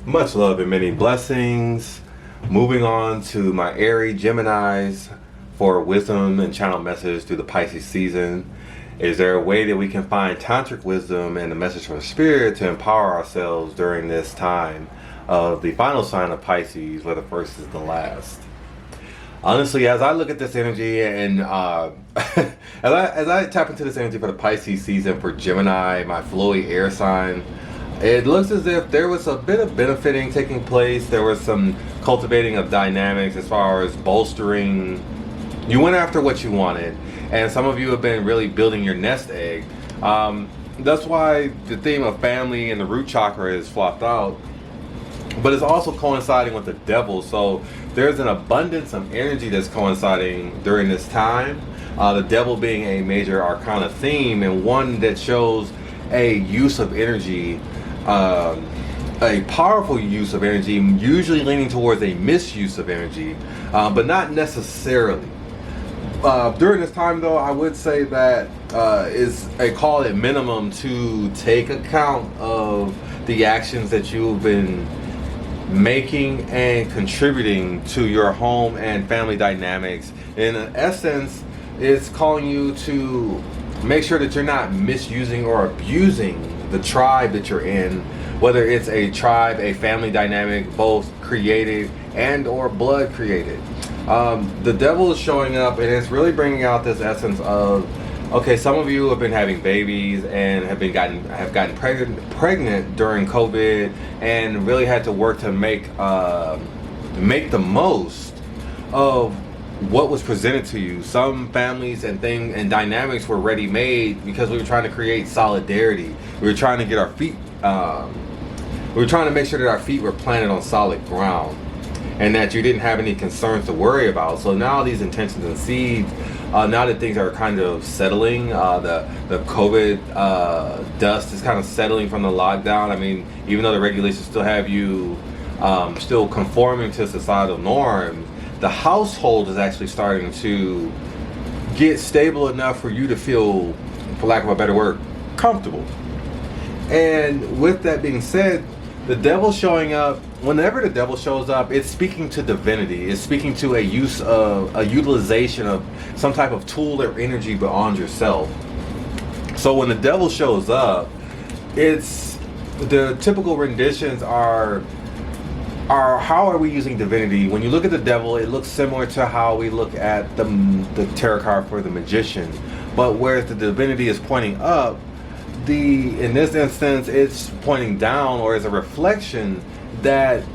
Much love and many blessings. Moving on to my airy Geminis for wisdom and channel message through the Pisces season. Is there a way that we can find tantric wisdom and the message from Spirit to empower ourselves during this time of the final sign of Pisces, where the first is the last? Honestly, as I look at this energy and as I tap into this energy for the Pisces season for Gemini, my flowy air sign, it looks as if there was a bit of benefiting taking place. There was some cultivating of dynamics as far as bolstering. You went after what you wanted, and some of you have been really building your nest egg. That's why the theme of family and the root chakra is flopped out. But it's also coinciding with the devil, so there's an abundance of energy that's coinciding during this time. The devil being a major arcana theme, and one that shows a use of energy, a powerful use of energy, usually leaning towards a misuse of energy, but not necessarily. During this time, though, I would say that is a call at minimum to take account of the actions that you've been making and contributing to your home and family dynamics. In essence, it's calling you to make sure that you're not misusing or abusing the tribe that you're in, whether it's a tribe, a family dynamic, both created and or blood created. The devil is showing up, and it's really bringing out this essence of, okay, some of you have been having babies and have gotten pregnant during COVID, and really had to work to make the most of what was presented to you. Some families and dynamics were ready made because we were trying to create solidarity. We were trying to get our feet. We were trying to make sure that our feet were planted on solid ground, and that you didn't have any concerns to worry about. So now these intentions and seeds, now that things are kind of settling, the COVID dust is kind of settling from the lockdown. I mean, even though the regulations still have you still conforming to societal norms, the household is actually starting to get stable enough for you to feel, for lack of a better word, comfortable. And with that being said, the devil showing up, whenever the devil shows up, it's speaking to divinity. It's speaking to a utilization of some type of tool or energy beyond yourself. So when the devil shows up, it's the typical renditions are how are we using divinity? When you look at the devil, it looks similar to how we look at the tarot card for the magician, but whereas the divinity is pointing up, in this instance it's pointing down, or is a reflection that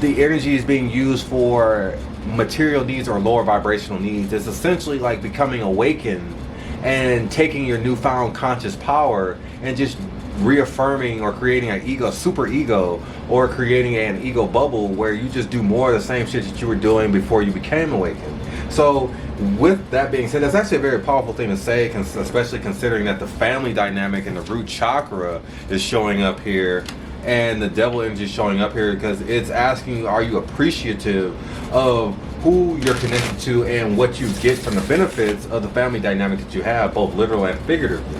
the energy is being used for material needs or lower vibrational needs. It's essentially like becoming awakened and taking your newfound conscious power and just reaffirming or creating an ego, super ego, or creating an ego bubble where you just do more of the same shit that you were doing before you became awakened. So with that being said, that's actually a very powerful thing to say, especially considering that the family dynamic and the root chakra is showing up here, and the devil energy is showing up here, because it's asking you, are you appreciative of who you're connected to and what you get from the benefits of the family dynamic that you have, both literal and figuratively?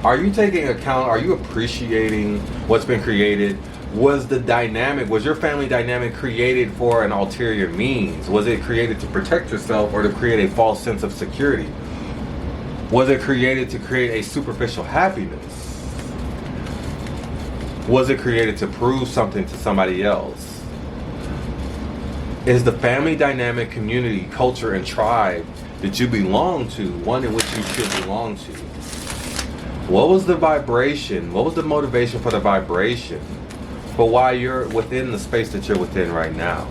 Are you taking account, are you appreciating what's been created? Was your family dynamic created for an ulterior means? Was it created to protect yourself or to create a false sense of security? Was it created to create a superficial happiness? Was it created to prove something to somebody else? Is the family dynamic, community, culture, and tribe that you belong to one in which you should belong to? What was the vibration? What was the motivation for the vibration? For why you're within the space that you're within right now?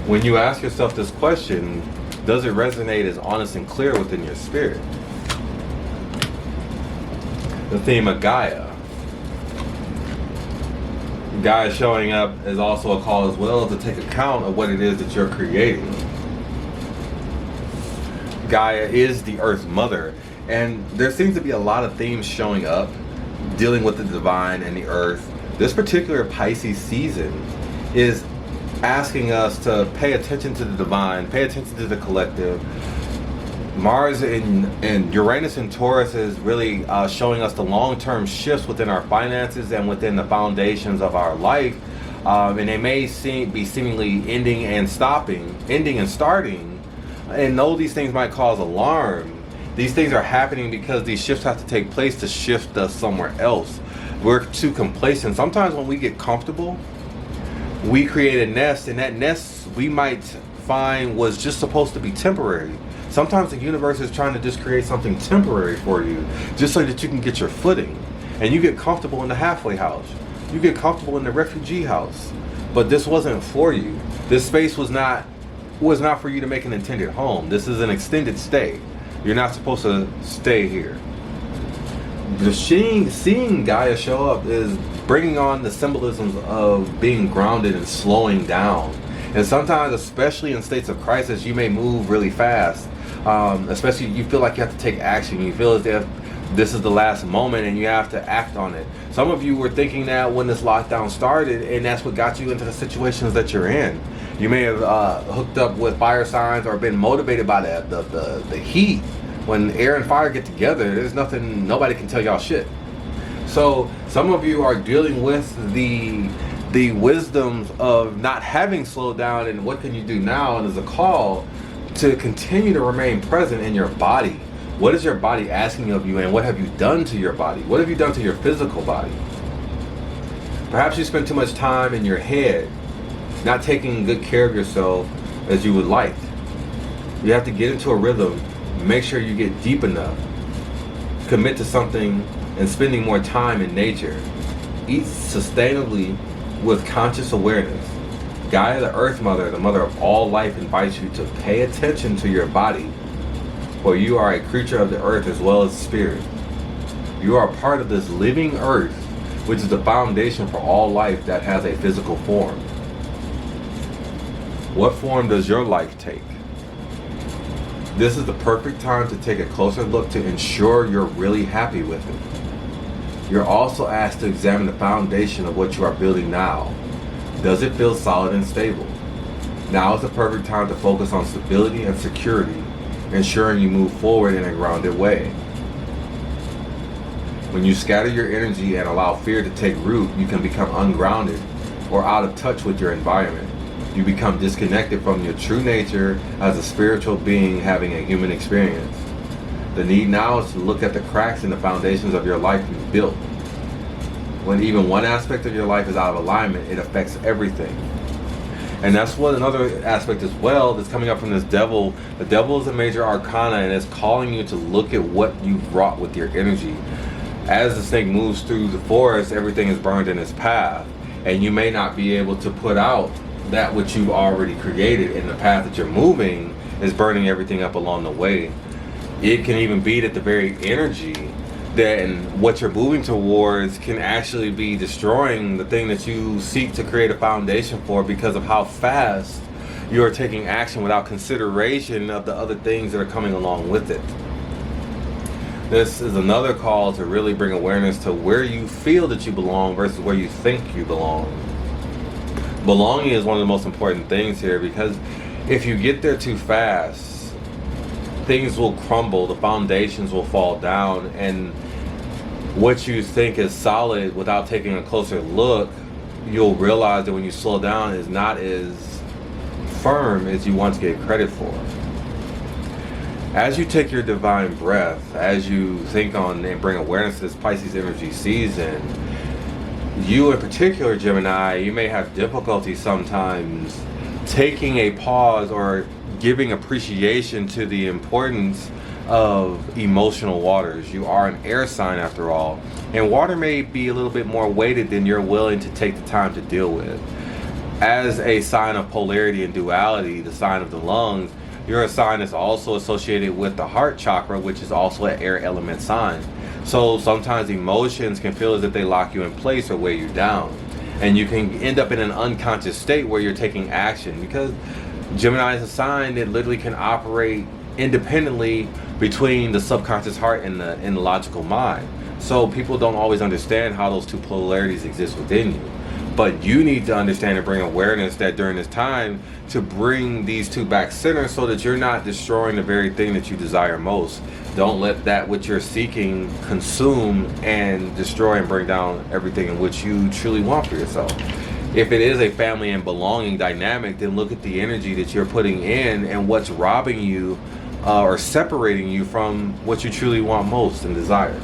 When you ask yourself this question, does it resonate as honest and clear within your spirit? The theme of Gaia. Gaia showing up is also a call as well to take account of what it is that you're creating. Gaia is the Earth Mother, and there seems to be a lot of themes showing up dealing with the divine and the earth. This particular Pisces season is asking us to pay attention to the divine, pay attention to the collective, Mars and Uranus and Taurus is really showing us the long-term shifts within our finances and within the foundations of our life. And they may be seemingly ending and starting. And though these things might cause alarm, these things are happening because these shifts have to take place to shift us somewhere else. We're too complacent. Sometimes when we get comfortable, we create a nest, and that nest we might find was just supposed to be temporary. Sometimes the universe is trying to just create something temporary for you, just so that you can get your footing. And you get comfortable in the halfway house. You get comfortable in the refugee house. But this wasn't for you. This space was not for you to make an intended home. This is an extended stay. You're not supposed to stay here. The seeing Gaia show up is bringing on the symbolisms of being grounded and slowing down. And sometimes, especially in states of crisis, you may move really fast. Especially you feel like you have to take action. You feel as if this is the last moment and you have to act on it. Some of you were thinking that when this lockdown started, and that's what got you into the situations that you're in. You may have hooked up with fire signs or been motivated by the heat. When air and fire get together, there's nothing, nobody can tell y'all shit. So some of you are dealing with the wisdoms of not having slowed down, and what can you do now? And there's a call to continue to remain present in your body. What is your body asking of you, and what have you done to your body? What have you done to your physical body? Perhaps you spend too much time in your head, not taking good care of yourself as you would like. You have to get into a rhythm, make sure you get deep enough, commit to something, and spending more time in nature. Eat sustainably with conscious awareness. Gaia, the Earth Mother, the mother of all life, invites you to pay attention to your body, for you are a creature of the earth as well as spirit. You are a part of this living earth, which is the foundation for all life that has a physical form. What form does your life take? This is the perfect time to take a closer look to ensure you're really happy with it. You're also asked to examine the foundation of what you are building now. Does it feel solid and stable? Now is the perfect time to focus on stability and security, ensuring you move forward in a grounded way. When you scatter your energy and allow fear to take root, you can become ungrounded or out of touch with your environment. You become disconnected from your true nature as a spiritual being having a human experience. The need now is to look at the cracks in the foundations of your life you've built. When even one aspect of your life is out of alignment, it affects everything. And that's what another aspect as well that's coming up from this devil. The devil is a major arcana, and it's calling you to look at what you've wrought with your energy. As the snake moves through the forest, everything is burned in its path. And you may not be able to put out that which you've already created, in the path that you're moving is burning everything up along the way. It can even be that the very energy then what you're moving towards can actually be destroying the thing that you seek to create a foundation for, because of how fast you are taking action without consideration of the other things that are coming along with it. This is another call to really bring awareness to where you feel that you belong versus where you think you belong. Belonging is one of the most important things here, because if you get there too fast, things will crumble, the foundations will fall down, and what you think is solid, without taking a closer look, you'll realize that when you slow down, is not as firm as you once gave credit for. As you take your divine breath, as you think on and bring awareness to this Pisces energy season, you in particular, Gemini, you may have difficulty sometimes taking a pause or giving appreciation to the importance of emotional waters. You are an air sign after all, and water may be a little bit more weighted than you're willing to take the time to deal with. As a sign of polarity and duality, the sign of the lungs, you're a sign that's also associated with the heart chakra, which is also an air element sign. So sometimes emotions can feel as if they lock you in place or weigh you down, and you can end up in an unconscious state where you're taking action, because Gemini is a sign that literally can operate independently between the subconscious heart and the logical mind. So people don't always understand how those two polarities exist within you. But you need to understand and bring awareness that during this time to bring these two back center so that you're not destroying the very thing that you desire most. Don't let that which you're seeking consume and destroy and bring down everything in which you truly want for yourself. If it is a family and belonging dynamic, then look at the energy that you're putting in and what's robbing you or separating you from what you truly want most and desire.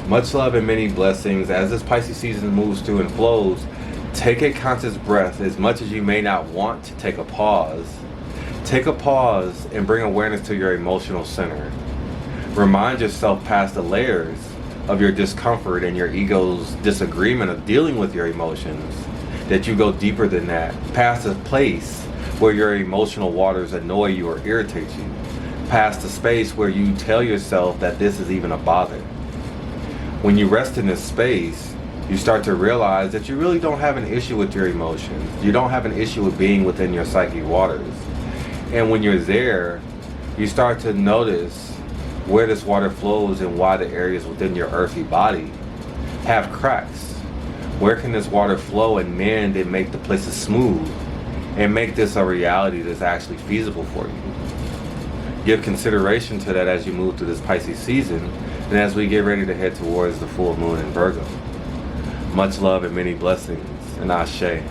Much love and many blessings. As this Pisces season moves through and flows, take a conscious breath. As much as you may not want to take a pause and bring awareness to your emotional center. Remind yourself past the layers of your discomfort and your ego's disagreement of dealing with your emotions, that you go deeper than that, past a place where your emotional waters annoy you or irritate you, past a space where you tell yourself that this is even a bother. When you rest in this space, you start to realize that you really don't have an issue with your emotions. You don't have an issue with being within your psychic waters. And when you're there, you start to notice where this water flows and why the areas within your earthly body have cracks. Where can this water flow and mend and make the places smooth and make this a reality that's actually feasible for you? Give consideration to that as you move through this Pisces season and as we get ready to head towards the full moon in Virgo. Much love and many blessings, and Ashe.